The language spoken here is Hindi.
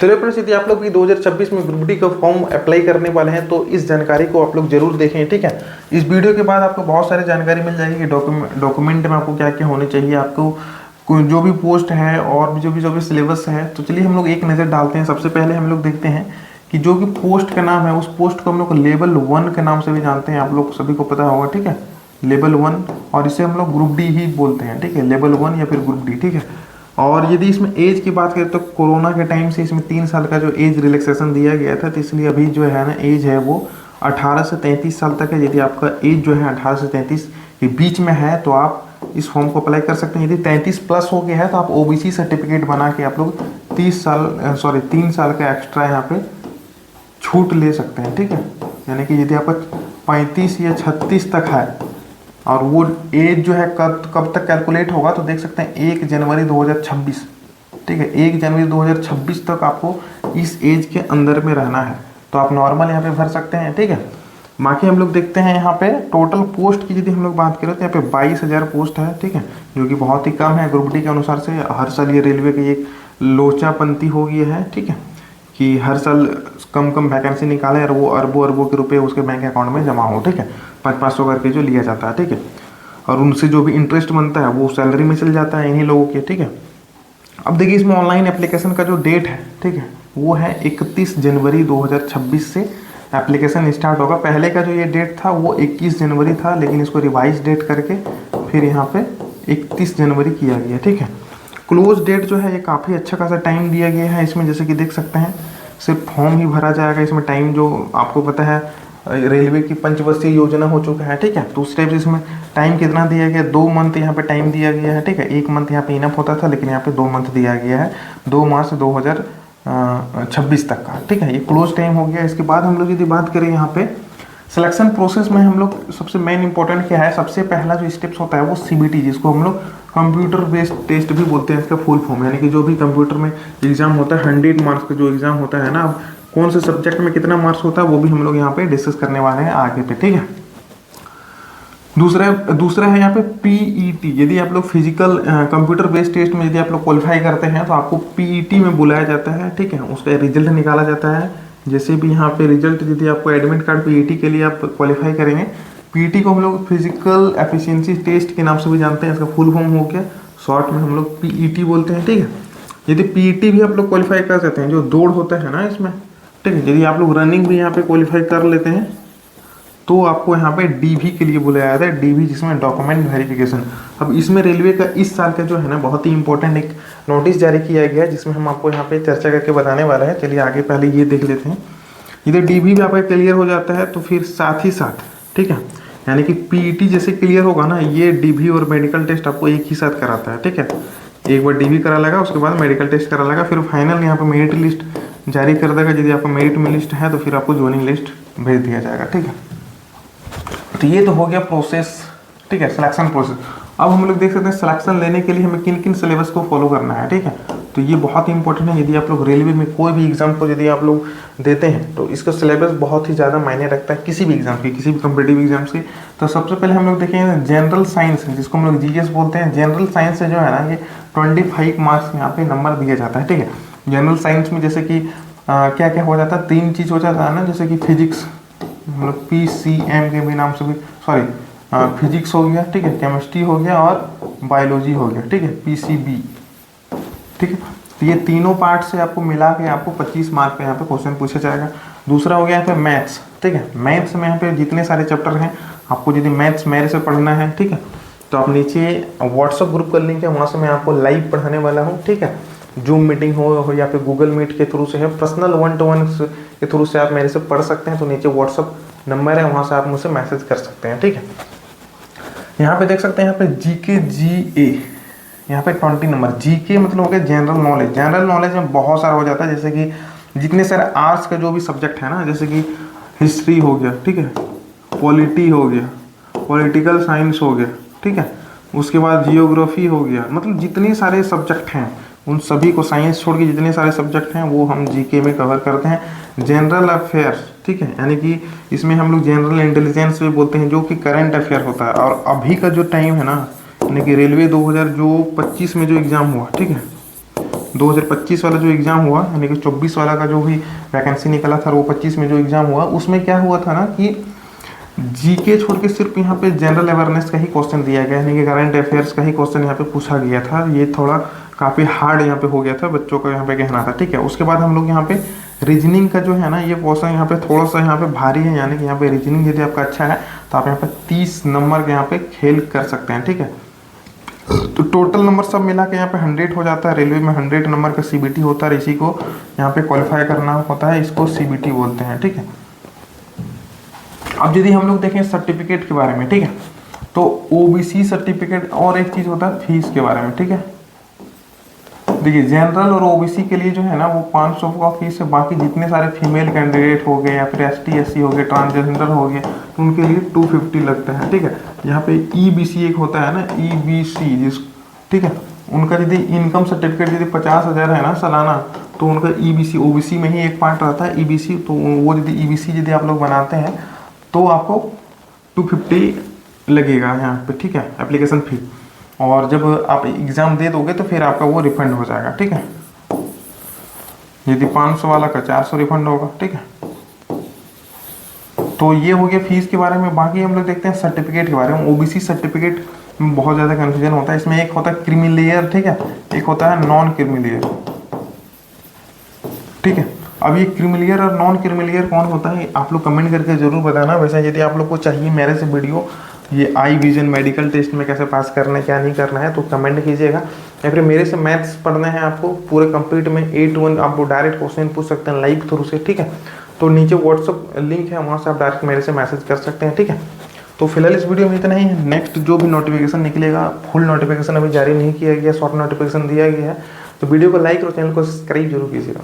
चलिए फ्रेंड्स, यदि आप लोग भी 2026 में ग्रुप डी का फॉर्म अप्लाई करने वाले हैं तो इस जानकारी को आप लोग जरूर देखें, ठीक है। इस वीडियो के बाद आपको बहुत सारी जानकारी मिल जाएगी कि डॉक्यूमेंट में आपको क्या क्या होने चाहिए, आपको जो भी पोस्ट है और जो भी सिलेबस है। तो चलिए हम लोग एक नज़र डालते हैं। सबसे पहले हम लोग देखते हैं कि जो भी पोस्ट का नाम है उस पोस्ट को हम लोग लेवल 1 के नाम से भी जानते हैं, आप लोग सभी को पता होगा, ठीक है। लेवल 1, और इसे हम लोग ग्रुप डी ही बोलते हैं, ठीक है, लेवल 1 या फिर ग्रुप डी, ठीक है। और यदि इसमें एज की बात करें तो कोरोना के टाइम से इसमें 3 साल का जो एज रिलैक्सेशन दिया गया था, तो इसलिए अभी जो है ना एज है वो 18 से 33 साल तक है। यदि आपका एज जो है 18 से 33 के बीच में है तो आप इस फॉर्म को अप्लाई कर सकते हैं। यदि 33 प्लस हो गया है तो आप ओबीसी सर्टिफिकेट बना के आप लोग 3 साल का एक्स्ट्रा यहाँ पे छूट ले सकते हैं, ठीक है। यानी कि यदि आपका 35 या 36 तक है और वो एज जो है कब तक कैलकुलेट होगा, तो देख सकते हैं 1 जनवरी 2026, ठीक है। 1 जनवरी 2026 तक आपको इस एज के अंदर में रहना है, तो आप नॉर्मल यहाँ पे भर सकते हैं, ठीक है। बाकी हम लोग देखते हैं यहाँ पे टोटल पोस्ट की यदि हम लोग बात करें तो यहाँ पे 22,000 पोस्ट है, ठीक है, जो कि बहुत ही कम है ग्रुप डी के अनुसार से। हर साल ये रेलवे की एक लोचापंती हो गई है, ठीक है, कि हर साल कम वैकेंसी निकाले और वो अरबों के रुपए उसके बैंक अकाउंट में जमा हो, ठीक है, 500 करके जो लिया जाता है, ठीक है। और उनसे जो भी इंटरेस्ट बनता है वो सैलरी में चल जाता है इन्हीं लोगों के, ठीक है। अब देखिए इसमें ऑनलाइन एप्लीकेशन का जो डेट है, ठीक है, वो है 31 जनवरी 2026 से एप्लीकेशन स्टार्ट होगा। पहले का जो ये डेट था वो 21 जनवरी था, लेकिन इसको रिवाइज डेट करके फिर यहाँ पे 31 जनवरी किया गया, ठीक है। क्लोज डेट जो है ये काफ़ी अच्छा खासा टाइम दिया गया है इसमें, जैसे कि देख सकते हैं सिर्फ फॉर्म ही भरा जाएगा। इसमें टाइम जो आपको पता है रेलवे की पंचवर्षीय योजना हो चुका है, ठीक है, तो उस टाइप से इसमें टाइम कितना दिया गया, 2 मंथ यहाँ पे टाइम दिया गया है, ठीक है। 1 मंथ यहाँ पे इनफ होता था, लेकिन यहाँ पे 2 मंथ दिया गया है, 2 मार्च 2026 तक का, ठीक है। ये क्लोज टाइम हो गया। इसके बाद हम लोग यदि बात करें यहाँ पे सिलेक्शन प्रोसेस में, हम लोग सबसे मेन इंपॉर्टेंट क्या है, सबसे पहला जो स्टेप्स होता है वो CBT, जिसको हम लोग कंप्यूटर बेस्ड टेस्ट भी बोलते हैं, इसका फुल फॉर्म, यानी कि जो भी कंप्यूटर में एग्जाम होता है 100 मार्क्स का जो एग्जाम होता है ना, अब कौन से सब्जेक्ट में कितना मार्क्स होता है वो भी हम लोग यहाँ पे डिस्कस करने वाले हैं आगे पे, ठीक है। दूसरा है यहाँ पे PET। यदि आप लोग फिजिकल कंप्यूटर बेस्ड टेस्ट में यदि आप लोग क्वालिफाई करते हैं तो आपको PET में बुलाया जाता है, ठीक है, उसका रिजल्ट निकाला जाता है। जैसे भी यहाँ पे रिजल्ट, यदि आपको एडमिट कार्ड PET के लिए आप क्वालिफाई करेंगे, PET को हम लोग फिजिकल एफिशिएंसी टेस्ट के नाम से भी जानते हैं, इसका फुल फॉर्म हो गया, शॉर्ट में हम लोग PET बोलते हैं, ठीक है। यदि PET भी आप लोग क्वालिफाई कर सकते हैं, जो दौड़ होता है ना इसमें, ठीक है, यदि आप लोग रनिंग भी यहाँ पे क्वालिफाई कर लेते हैं तो आपको यहाँ पे DV के लिए बुलाया जाता है, DV जिसमें डॉक्यूमेंट वेरिफिकेशन। अब इसमें रेलवे का इस साल का जो है ना बहुत ही इंपॉर्टेंट एक नोटिस जारी किया गया है, जिसमें हम आपको यहाँ पे चर्चा करके बताने वाले हैं। चलिए आगे पहले ये देख लेते हैं। यदि DV भी आपका क्लियर हो जाता है तो फिर साथ ही साथ, ठीक है, यानी कि PET जैसे क्लियर होगा ना, ये DV और मेडिकल टेस्ट आपको एक ही साथ कराता है, ठीक है। एक बार DV करा लेगा, उसके बाद मेडिकल टेस्ट करा लेगा, फिर फाइनल यहाँ पे मेरिट लिस्ट जारी कर देगा। यदि आपका मेरिट में लिस्ट है तो फिर आपको ज्वाइनिंग लिस्ट भेज दिया जाएगा, ठीक है। तो ये तो हो गया प्रोसेस, ठीक है, सिलेक्शन प्रोसेस। अब हम लोग देख सकते हैं सिलेक्शन लेने के लिए हमें किन किन सिलेबस को फॉलो करना है, ठीक है। तो ये बहुत ही इंपॉर्टेंट है। यदि आप लोग रेलवे में कोई भी एग्जाम को यदि आप लोग देते हैं तो इसका सिलेबस बहुत ही ज़्यादा मायने रखता है किसी भी एग्जाम की, किसी भी कॉम्पिटिटिव एग्जाम्स की। तो सबसे पहले हम लोग देखेंगे जनरल साइंस, जिसको हम लोग GS बोलते हैं। जनरल साइंस से जो है ना ये 25 मार्क्स यहाँ पे नंबर दिया जाता है, ठीक है। जनरल साइंस में जैसे कि क्या क्या हो जाता है, 3 चीज़ हो जाता है ना, जैसे कि फिजिक्स, मतलब PCM के भी नाम से भी, फिजिक्स हो गया, ठीक है, केमिस्ट्री हो गया और बायोलॉजी हो गया, ठीक है, PCB, ठीक है। तो ये तीनों पार्ट से आपको मिला के आपको 25 मार्क पे यहाँ पे क्वेश्चन पूछा जाएगा। दूसरा हो गया यहाँ पे मैथ्स, ठीक है। मैथ्स में यहाँ पे जितने सारे चैप्टर हैं, आपको यदि मैथ्स मेरे से पढ़ना है, ठीक है, तो आप नीचे व्हाट्सअप ग्रुप का लिंक है, वहाँ से मैं आपको लाइव पढ़ाने वाला हूँ, ठीक है। जूम मीटिंग हो या फिर गूगल मीट के थ्रू से है, पर्सनल 1-to-1 के थ्रू से आप मेरे से पढ़ सकते हैं। तो नीचे व्हाट्सअप नंबर है, वहाँ से आप मुझसे मैसेज कर सकते हैं, ठीक है। यहाँ पे देख सकते हैं, यहाँ पे GK GA, यहाँ पे 20 नंबर। GK मतलब हो गया जनरल नॉलेज। जनरल नॉलेज में बहुत सारा हो जाता है, जैसे कि जितने सारे आर्ट्स का जो भी सब्जेक्ट है ना, जैसे कि हिस्ट्री हो गया, ठीक है, पॉलिटी हो गया, पॉलिटिकल साइंस हो गया, ठीक है, उसके बाद जियोग्राफी हो गया, मतलब जितने सारे सब्जेक्ट हैं उन सभी को, साइंस छोड़ के जितने सारे सब्जेक्ट हैं वो हम GK में कवर करते हैं। जनरल अफेयर्स, ठीक है, यानी कि इसमें हम लोग जनरल इंटेलिजेंस भी बोलते हैं, जो कि करंट अफेयर होता है। और अभी का जो टाइम है ना, यानी कि रेलवे 2025 में जो एग्ज़ाम हुआ, ठीक है, 2025 वाला जो एग्ज़ाम हुआ, यानी कि 24 वाला का जो भी वैकेंसी निकला था, वो 25 में जो एग्ज़ाम हुआ उसमें क्या हुआ था ना कि जीके छोड़ के सिर्फ यहाँ पे जनरल अवेयरनेस का ही क्वेश्चन दिया गया, यानी कि करंट अफेयर्स का ही क्वेश्चन यहाँ पे पूछा गया था। ये थोड़ा काफ़ी हार्ड यहाँ पे हो गया था, बच्चों का यहाँ पे कहना था, ठीक है। उसके बाद हम लोग यहाँ पे रीजनिंग का जो है ना, ये क्वेश्चन यहाँ पे थोड़ा सा यहाँ पे भारी है, यानी कि यहाँ पे रीजनिंग यदि आपका अच्छा है तो आप यहाँ पे 30 नंबर के यहाँ पे खेल कर सकते हैं, ठीक है। तो टोटल नंबर सब मिला के यहाँ पे 100 हो जाता है। रेलवे में 100 नंबर का सीबीटी होता है, इसी को यहाँ पे क्वालिफाई करना होता है, इसको सीबीटी बोलते हैं, ठीक है। अब यदि हम लोग देखें सर्टिफिकेट के बारे में, ठीक है, तो ओबीसी सर्टिफिकेट और एक चीज़ होता है फीस के बारे में, ठीक है। देखिए जनरल और ओबीसी के लिए जो है ना वो 500 का फीस है, बाकी जितने सारे फीमेल कैंडिडेट हो गए या फिर एसटी एससी हो गए, ट्रांसजेंडर हो गए, तो उनके लिए 250 लगता है, ठीक है। यहाँ पे ईबीसी एक होता है ना, ईबीसी जिस, ठीक है, उनका यदि इनकम सर्टिफिकेट यदि 50,000 है ना सालाना, तो उनका ईबीसी, ओबीसी में ही एक पार्ट रहता है ईबीसी, तो वो यदि ईबीसी यदि आप लोग बनाते हैं तो आपको 250 लगेगा यहाँ पे, ठीक है, एप्लीकेशन फी। और जब आप एग्ज़ाम दे दोगे तो फिर आपका वो रिफंड हो जाएगा, ठीक है। यदि 500 वाला का 400 रिफंड होगा, ठीक है। तो ये हो गया फीस के बारे में। बाकी हम लोग देखते हैं सर्टिफिकेट के बारे में। ओबीसी सर्टिफिकेट में बहुत ज़्यादा कन्फ्यूजन होता है, इसमें एक होता है क्रीमी लेयर, ठीक है, एक होता है नॉन क्रीमी लेयर, ठीक है। अब ये क्रीमिलियर और नॉन क्रीमिलियर कौन होता है आप लोग कमेंट करके जरूर बताना। वैसे यदि आप लोग को चाहिए मेरे से वीडियो ये आई विजन मेडिकल टेस्ट में कैसे पास करना है, क्या नहीं करना है, तो कमेंट कीजिएगा। या फिर मेरे से मैथ्स पढ़ना है आपको पूरे कंप्लीट में A to 1, आप वो डायरेक्ट क्वेश्चन पूछ सकते हैं लाइव थ्रू से, ठीक है। तो नीचे व्हाट्सअप लिंक है, वहाँ से आप डायरेक्ट मेरे से मैसेज कर सकते हैं, ठीक है। तो फिलहाल इस वीडियो में इतना ही है। नेक्स्ट जो भी नोटिफिकेशन निकलेगा, फुल नोटिफिकेशन अभी जारी नहीं किया गया, शॉर्ट नोटिफिकेशन दिया गया है, तो वीडियो को लाइक और चैनल को सब्सक्राइब जरूर कीजिएगा।